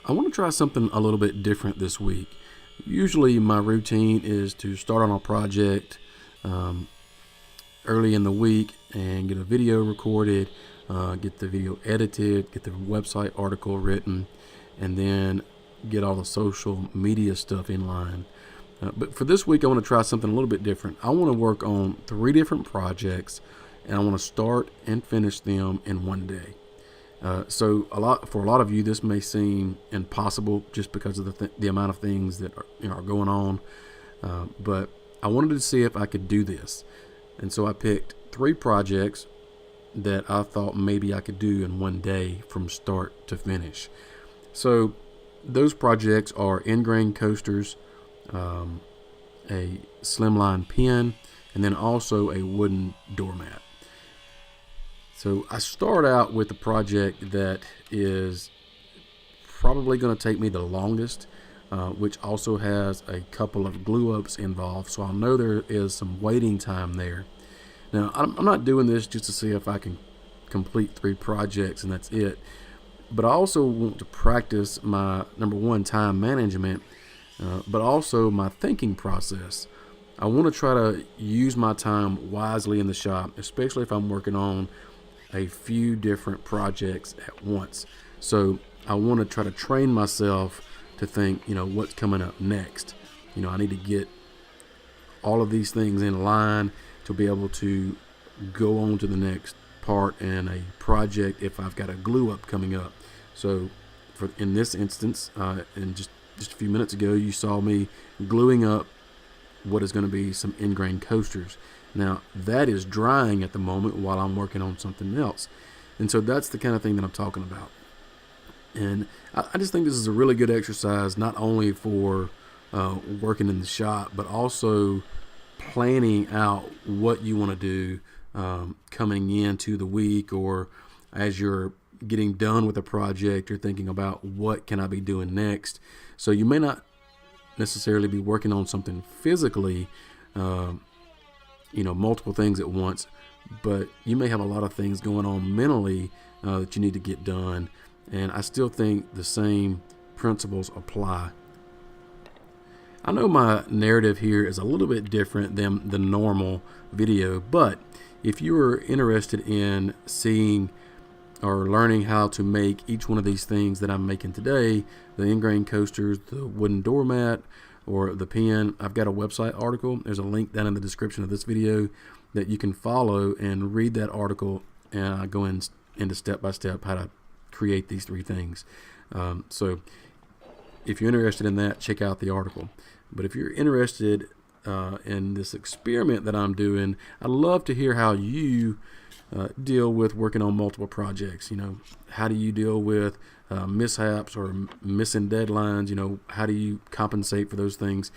I want to try something a little bit different this week. Usually, my routine is to start on a project um, early in the week and get a video recorded, get the video edited, get the website article written, and then get all the social media stuff in line. But for this week, I want to try something a little bit different. I want to work on 3 different projects, and I want to start and finish them in one day. So for a lot of you, this may seem impossible just because of the amount of things that are going on. But I wanted to see if I could do this, and so I picked 3 projects that I thought maybe I could do in one day from start to finish. So those projects are ingrain coasters, a slimline pen, and then also a wooden doormat. So I start out with a project that is probably going to take me the longest, which also has a couple of glue ups involved. So I know there is some waiting time there. Now, I'm not doing this just to see if I can complete 3 projects and that's it. But I also want to practice my, number one, time management, but also my thinking process. I want to try to use my time wisely in the shop, especially if I'm working on a few different projects at once. So I want to try to train myself to think, what's coming up next. I need to get all of these things in line to be able to go on to the next part in a project if I've got a glue up coming up. So in this instance, and just a few minutes ago, you saw me gluing up what is going to be some ingrain coasters. Now, that is drying at the moment while I'm working on something else. And so that's the kind of thing that I'm talking about. And I just think this is a really good exercise, not only for working in the shop, but also planning out what you want to do coming into the week, or as you're getting done with a project, you're thinking about what can I be doing next. So you may not necessarily be working on something physically, multiple things at once, but you may have a lot of things going on mentally that you need to get done. And I still think the same principles apply. I know my narrative here is a little bit different than the normal video, but if you are interested in seeing or learning how to make each one of these things that I'm making today, the ingrain coasters, the wooden doormat, or the pen, I've got a website article. There's a link down in the description of this video that you can follow and read that article, and I go into step-by-step how to create these 3 things. So if you're interested in that, check out the article. But if you're interested in this experiment that I'm doing, I'd love to hear how you deal with working on multiple projects. How do you deal with mishaps or missing deadlines? How do you compensate for those things?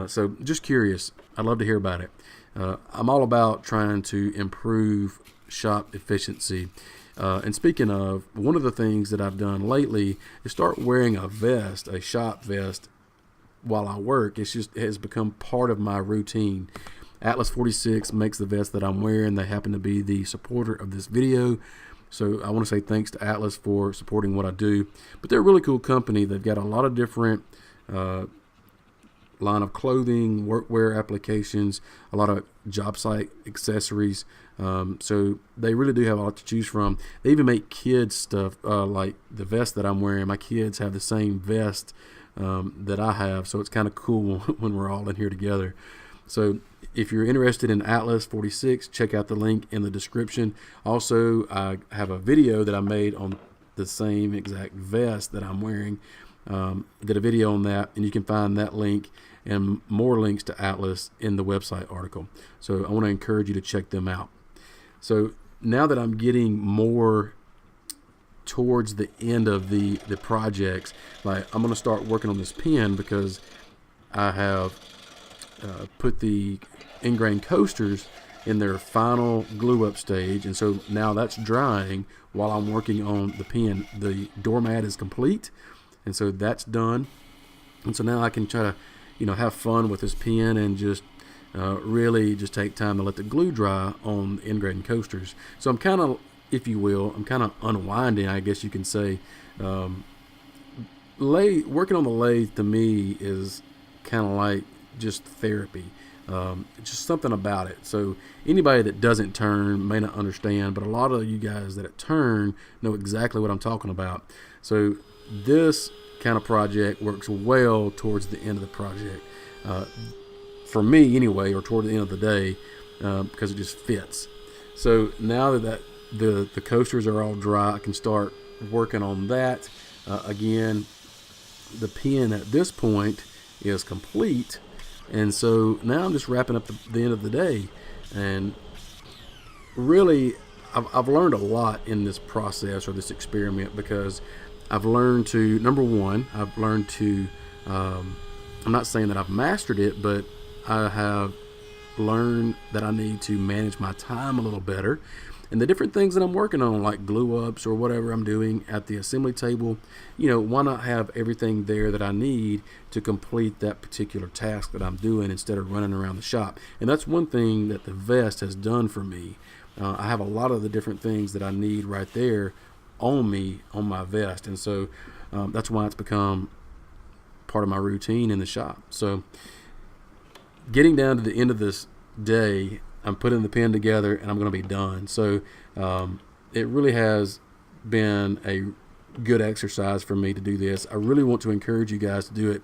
So just curious. I'd love to hear about it. I'm all about trying to improve shop efficiency. And speaking of, one of the things that I've done lately is start wearing a shop vest while I work. It has become part of my routine. Atlas 46 makes the vest that I'm wearing. They happen to be the supporter of this video. So I want to say thanks to Atlas for supporting what I do. But they're a really cool company. They've got a lot of different line of clothing, workwear applications, a lot of job site accessories. So they really do have a lot to choose from. They even make kids stuff, like the vest that I'm wearing. My kids have the same vest that I have, so it's kind of cool when we're all in here together. So if you're interested in Atlas 46, check out the link in the description. Also, I have a video that I made on the same exact vest that I'm wearing. Did a video on that, and you can find that link and more links to Atlas in the website article. So I want to encourage you to check them out. So now that I'm getting more towards the end of the projects, like I'm going to start working on this pen because I have put the ingrain coasters in their final glue up stage, and so now that's drying while I'm working on the pen. The doormat is complete, and so that's done, and so now I can try to have fun with this pen and just really just take time to let the glue dry on the ingrain coasters. So I'm kind of, if you will, I'm kind of unwinding, I guess you can say, working on the lathe to me is kind of like just therapy. Just something about it. So anybody that doesn't turn may not understand, but a lot of you guys that turn know exactly what I'm talking about. So this kind of project works well towards the end of the project. For me anyway, or toward the end of the day, because it just fits. So now that the coasters are all dry, I can start working on that. Again, the pen at this point is complete, and so now I'm just wrapping up the end of the day. And really, I've learned a lot in this process or this experiment, because I've learned to, number one, I've learned to, I'm not saying that I've mastered it, but I have learned that I need to manage my time a little better. And the different things that I'm working on, like glue ups or whatever I'm doing at the assembly table, why not have everything there that I need to complete that particular task that I'm doing, instead of running around the shop. And that's one thing that the vest has done for me. I have a lot of the different things that I need right there on me, on my vest. And so that's why it's become part of my routine in the shop. So getting down to the end of this day, I'm putting the pen together and I'm going to be done. So it really has been a good exercise for me to do this. I really want to encourage you guys to do it.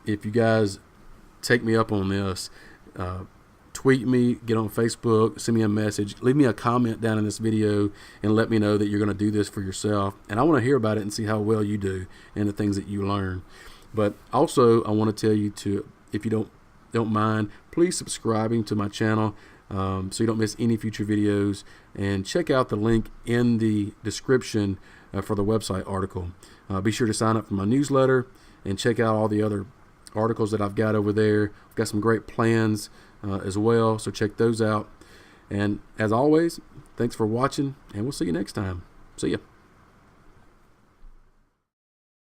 If you guys take me up on this, tweet me, get on Facebook, send me a message, leave me a comment down in this video, and let me know that you're going to do this for yourself. And I want to hear about it and see how well you do and the things that you learn. But also, I want to tell you to, if you don't mind, please subscribing to my channel, so you don't miss any future videos, and check out the link in the description for the website article. Be sure to sign up for my newsletter and check out all the other articles that I've got over there. I've got some great plans as well, so check those out. And as always, thanks for watching, and we'll see you next time. See ya.